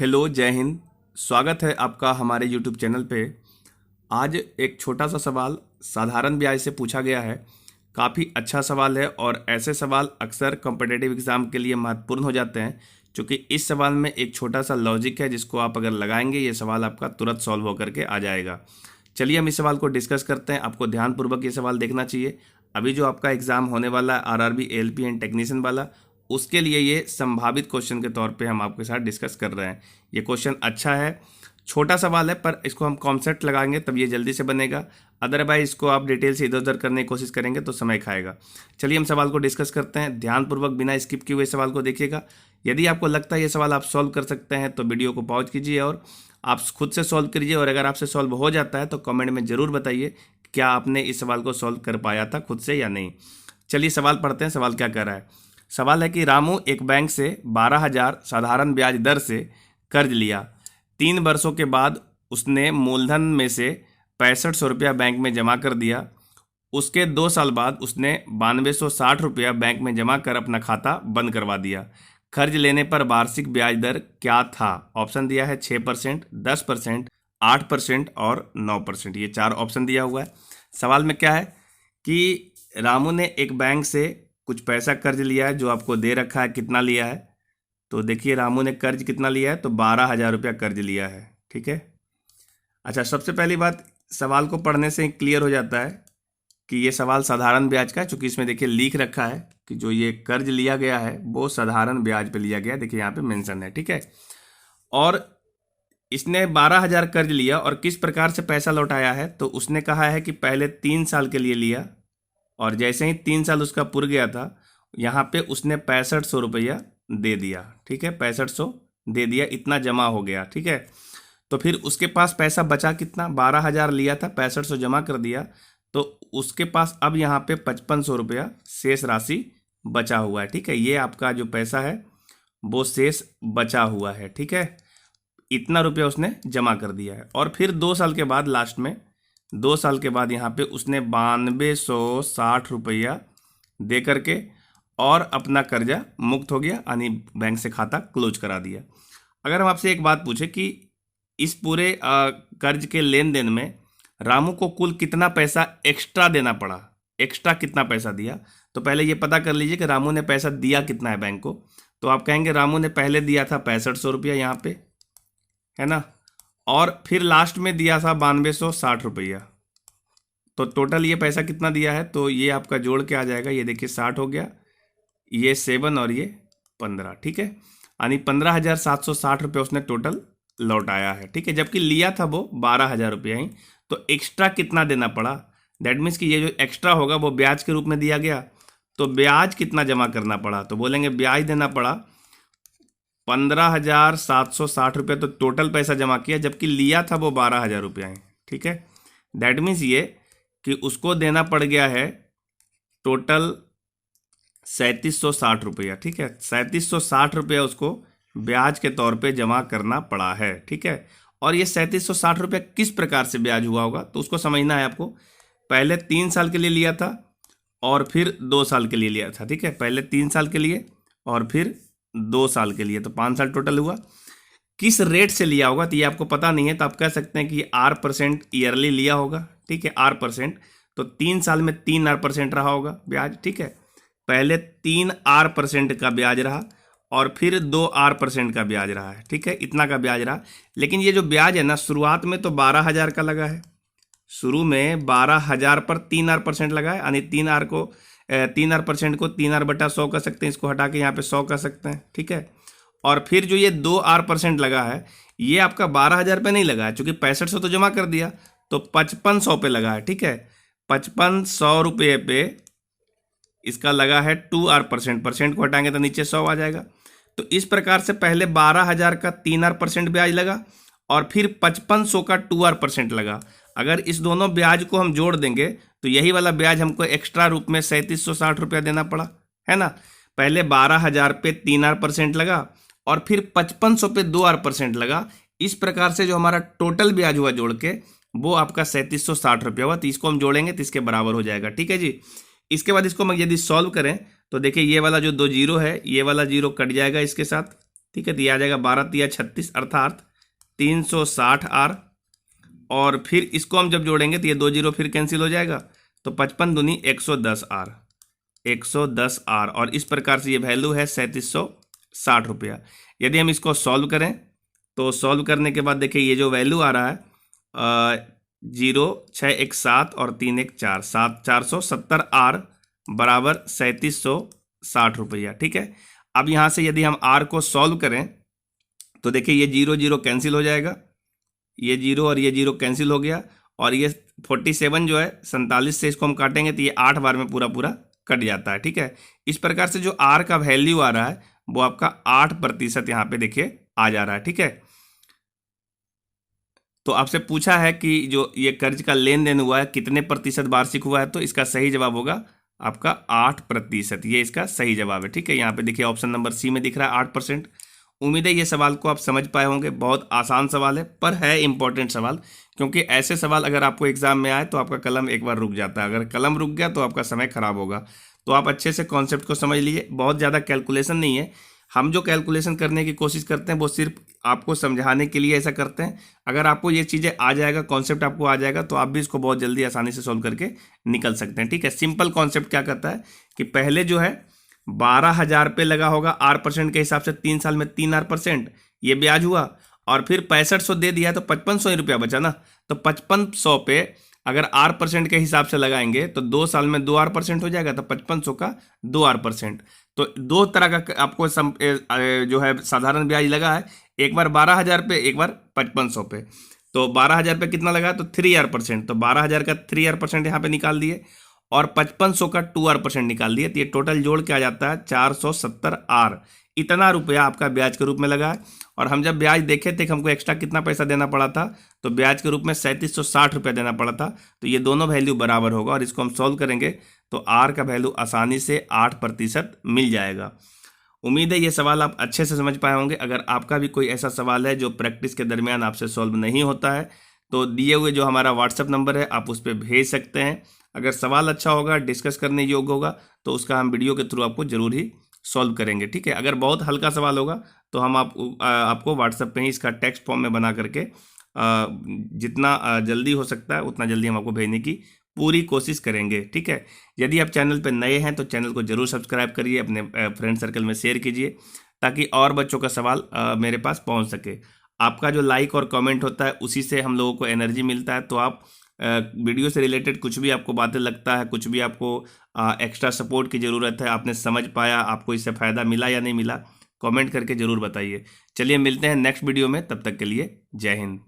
Hello, जय हिंद। स्वागत है आपका हमारे यूट्यूब चैनल पे। आज एक छोटा सा सवाल साधारण ब्याज से पूछा गया है। काफ़ी अच्छा सवाल है और ऐसे सवाल अक्सर कॉम्पिटिटिव एग्ज़ाम के लिए महत्वपूर्ण हो जाते हैं, क्योंकि इस सवाल में एक छोटा सा लॉजिक है जिसको आप अगर लगाएंगे ये सवाल आपका तुरंत सॉल्व होकर के आ जाएगा। चलिए हम इस सवाल को डिस्कस करते हैं। आपको ध्यानपूर्वक ये सवाल देखना चाहिए। अभी जो आपका एग्ज़ाम होने वाला है आरआरबी एएलपी एंड टेक्नीशियन वाला, उसके लिए ये संभावित क्वेश्चन के तौर पे हम आपके साथ डिस्कस कर रहे हैं। ये क्वेश्चन अच्छा है, छोटा सवाल है, पर इसको हम कॉन्सेप्ट लगाएंगे तब ये जल्दी से बनेगा। अदरवाइज इसको आप डिटेल से इधर उधर करने की कोशिश करेंगे तो समय खाएगा। चलिए हम सवाल को डिस्कस करते हैं। ध्यानपूर्वक बिना स्किप किए हुए सवाल को देखिएगा। यदि आपको लगता है ये सवाल आप सॉल्व कर सकते हैं तो वीडियो को पॉज कीजिए और आप खुद से सॉल्व करिए। और अगर आपसे सॉल्व हो जाता है तो कमेंट में ज़रूर बताइए क्या आपने इस सवाल को सॉल्व कर पाया था खुद से या नहीं। चलिए सवाल पढ़ते हैं। सवाल क्या कर रहा है? सवाल है कि रामू एक बैंक से 12,000 साधारण ब्याज दर से कर्ज लिया। 3 वर्षों के बाद उसने मूलधन में से 6500 रुपया बैंक में जमा कर दिया। उसके 2 साल बाद उसने 9260 रुपया बैंक में जमा कर अपना खाता बंद करवा दिया। कर्ज लेने पर वार्षिक ब्याज दर क्या था? ऑप्शन दिया है 6%, 10%, 8% और 9%। ये 4 ऑप्शन दिया हुआ है। सवाल में क्या है कि रामू ने एक बैंक से कुछ पैसा कर्ज लिया है जो आपको दे रखा है। कितना लिया है? तो देखिए रामू ने कर्ज कितना लिया है, तो 12,000 रुपया कर्ज लिया है। ठीक है। अच्छा, सबसे पहली बात, सवाल को पढ़ने से क्लियर हो जाता है कि ये सवाल साधारण ब्याज का है, चूंकि इसमें देखिए लिख रखा है कि जो ये कर्ज लिया गया है वो साधारण ब्याज पे लिया गया है। देखिए यहाँ पे मेंशन है। ठीक है। और इसने 12,000 कर्ज लिया और किस प्रकार से पैसा लौटाया है, तो उसने कहा है कि पहले 3 साल के लिए लिया और जैसे ही 3 साल उसका पुर गया था, यहाँ पे उसने 6500 रुपया दे दिया। ठीक है, 6500 दे दिया, इतना जमा हो गया। ठीक है। तो फिर उसके पास पैसा बचा कितना? 12,000 लिया था, 6500 जमा कर दिया, तो उसके पास अब यहाँ पे 5500 रुपया शेष राशि बचा हुआ है। ठीक है, ये आपका जो पैसा है वो शेष बचा हुआ है। ठीक है, इतना रुपया उसने जमा कर दिया है। और फिर 2 साल के बाद, लास्ट में 2 साल के बाद यहाँ पे उसने 9260 रुपया दे करके और अपना कर्जा मुक्त हो गया, यानी बैंक से खाता क्लोज करा दिया। अगर हम आपसे एक बात पूछे कि इस पूरे कर्ज के लेन देन में रामू को कुल कितना पैसा एक्स्ट्रा देना पड़ा, एक्स्ट्रा कितना पैसा दिया, तो पहले ये पता कर लीजिए कि रामू ने पैसा दिया कितना है बैंक को। तो आप कहेंगे रामू ने पहले दिया था 6500 रुपया यहाँ पे, है ना, और फिर लास्ट में दिया था 9260 रुपया। तो टोटल ये पैसा कितना दिया है, तो ये आपका जोड़ के आ जाएगा। ये देखिए 60 हो गया, ये 7 और ये 15। ठीक है, यानी 15,760 रुपये उसने टोटल लौटाया है। ठीक है, जबकि लिया था वो 12,000 रुपया ही। तो एक्स्ट्रा कितना देना पड़ा? दैट मीन्स कि ये जो एक्स्ट्रा होगा वो ब्याज के रूप में दिया गया, तो ब्याज कितना जमा करना पड़ा? तो बोलेंगे ब्याज देना पड़ा 15,760 रुपये। तो टोटल पैसा जमा किया, जबकि लिया था वो 12,000 रुपया ही। ठीक है, दैट मीन्स ये कि उसको देना पड़ गया है टोटल 3760 रुपया। ठीक है, 3760 रुपया उसको ब्याज के तौर पे जमा करना पड़ा है। ठीक है, और ये 3760 रुपया किस प्रकार से ब्याज हुआ होगा, तो उसको समझना है आपको। पहले 3 साल के लिए लिया था और फिर 2 साल के लिए लिया था। ठीक है, पहले 3 साल के लिए और फिर 2 साल के लिए, तो 5 साल टोटल हुआ। किस रेट से लिया होगा तो ये आपको पता नहीं है, तो आप कह सकते हैं कि R% ईयरली लिया होगा। ठीक है, R%, तो 3 साल में 3R% रहा होगा ब्याज। ठीक है, पहले 3R% का ब्याज रहा और फिर 2R% का ब्याज रहा है। ठीक है, इतना का ब्याज रहा। लेकिन ये जो ब्याज है ना, शुरुआत में तो 12,000 का लगा है। शुरू में 12,000 पर 3R% लगा है, यानी 3R% को 3R/100 कर सकते हैं। इसको हटा के यहाँ पे 100 कर सकते हैं। ठीक है, और फिर जो ये 2R% लगा है, ये आपका 12,000 पे नहीं लगा है, चूंकि 6500 तो जमा कर दिया, तो 5500 पे लगा है। ठीक है, 5500 रुपये पे इसका लगा है 2R%। परसेंट को हटाएंगे तो नीचे 100 आ जाएगा। तो इस प्रकार से पहले 12,000 का 3R% ब्याज लगा और फिर 5500 का 2R% लगा। अगर इस दोनों ब्याज को हम जोड़ देंगे तो यही वाला ब्याज हमको एक्स्ट्रा रूप में 3760 रुपया देना पड़ा, है ना। पहले 12,000 पे 3R% लगा और फिर 5500 पे 2R% लगा। इस प्रकार से जो हमारा टोटल ब्याज हुआ जोड़ के, वो आपका 3760 रुपया हुआ। तो इसको हम जोड़ेंगे तो इसके बराबर हो जाएगा। ठीक है जी। इसके बाद इसको हम यदि सॉल्व करें तो देखिए ये वाला जो 2 जीरो है, ये वाला जीरो कट जाएगा इसके साथ, ठीक है, तो ये आ जाएगा 12 तिया 36 अर्थात 360R। और फिर इसको हम जब जोड़ेंगे तो ये 2 जीरो फिर कैंसिल हो जाएगा, तो 55 दूनी 110R, 110R। और इस प्रकार से ये वैल्यू है 3760 रुपया। यदि हम इसको सॉल्व करें तो सॉल्व करने के बाद देखिए ये जो वैल्यू आ रहा है 0, 6, 1, 7 और 3, 1, 4, 470R बराबर 3760 रुपया। ठीक है, अब यहाँ से यदि हम R को सॉल्व करें तो देखिए ये 0 0 कैंसिल हो जाएगा, ये 0 और ये 0 कैंसिल हो गया, और ये 47 जो है 47 से इसको हम काटेंगे तो ये 8 बार में पूरा पूरा कट जाता है। ठीक है, इस प्रकार से जो R का वैल्यू आ रहा है वो आपका 8% यहाँ पे देखिए आ जा रहा है। ठीक है, तो आपसे पूछा है कि जो ये कर्ज का लेन देन हुआ है कितने प्रतिशत वार्षिक हुआ है, तो इसका सही जवाब होगा आपका 8%। ये इसका सही जवाब है। ठीक है, यहाँ पे देखिए ऑप्शन नंबर सी में दिख रहा है 8%। उम्मीद है ये सवाल को आप समझ पाए होंगे। बहुत आसान सवाल है पर है इंपॉर्टेंट सवाल, क्योंकि ऐसे सवाल अगर आपको एग्जाम में आए तो आपका कलम एक बार रुक जाता है। अगर कलम रुक गया तो आपका समय खराब होगा। तो आप अच्छे से कॉन्सेप्ट को समझ लीजिए। बहुत ज़्यादा कैलकुलेशन नहीं है, हम जो कैलकुलेशन करने की कोशिश करते हैं वो सिर्फ आपको समझाने के लिए ऐसा करते हैं। अगर आपको ये चीज़ें आ जाएगा, कॉन्सेप्ट आपको आ जाएगा, तो आप भी इसको बहुत जल्दी आसानी से सोल्व करके निकल सकते हैं। ठीक है, सिंपल कॉन्सेप्ट क्या करता है कि पहले जो है 12,000 पे लगा होगा R% के हिसाब से 3 साल में 3R%, ये ब्याज हुआ, और फिर 6500 दे दिया तो 5500 रुपया बचा ना। तो 5500 पे अगर R% के हिसाब से लगाएंगे तो 2 साल में 2R% हो जाएगा, तो 5500 का 2R%। तो दो तरह का आपको जो है साधारण ब्याज लगा है, एक बार 12,000 पे, एक बार 5500 पे। तो 12,000 पे कितना लगा, तो 3R%, तो 12,000 का 3R% यहाँ पे निकाल दिए और 5500 का 2R% निकाल दिए, तो ये टोटल जोड़ के आ जाता है 470R। इतना रुपया आपका ब्याज के रूप में लगा है। और हम जब ब्याज देखे थे हमको एक्स्ट्रा कितना पैसा देना पड़ा था, तो ब्याज के रूप में 3760 रुपया देना पड़ा था। तो ये दोनों वैल्यू बराबर होगा, और इसको हम सॉल्व करेंगे तो R का वैल्यू आसानी से 8% मिल जाएगा। उम्मीद है ये सवाल आप अच्छे से समझ पाए होंगे। अगर आपका भी कोई ऐसा सवाल है जो प्रैक्टिस के दरमियान आपसे सॉल्व नहीं होता है, तो दिए हुए जो हमारा व्हाट्सएप नंबर है आप उस पर भेज सकते हैं। अगर सवाल अच्छा होगा, डिस्कस करने योग्य होगा, तो उसका हम वीडियो के थ्रू आपको जरूर ही सॉल्व करेंगे। ठीक है, अगर बहुत हल्का सवाल होगा तो हम आपको व्हाट्सएप पे ही इसका टेक्स्ट फॉर्म में बना करके जितना जल्दी हो सकता है उतना जल्दी हम आपको भेजने की पूरी कोशिश करेंगे। ठीक है, यदि आप चैनल पर नए हैं तो चैनल को जरूर सब्सक्राइब करिए, अपने फ्रेंड सर्कल में शेयर कीजिए, ताकि और बच्चों का सवाल मेरे पास पहुंच सके। आपका जो लाइक और कमेंट होता है उसी से हम लोगों को एनर्जी मिलता है। तो आप वीडियो से रिलेटेड कुछ भी आपको बातें लगता है, कुछ भी आपको एक्स्ट्रा सपोर्ट की ज़रूरत है, आपने समझ पाया, आपको इससे फ़ायदा मिला या नहीं मिला, कमेंट करके ज़रूर बताइए। चलिए मिलते हैं नेक्स्ट वीडियो में, तब तक के लिए जय हिंद।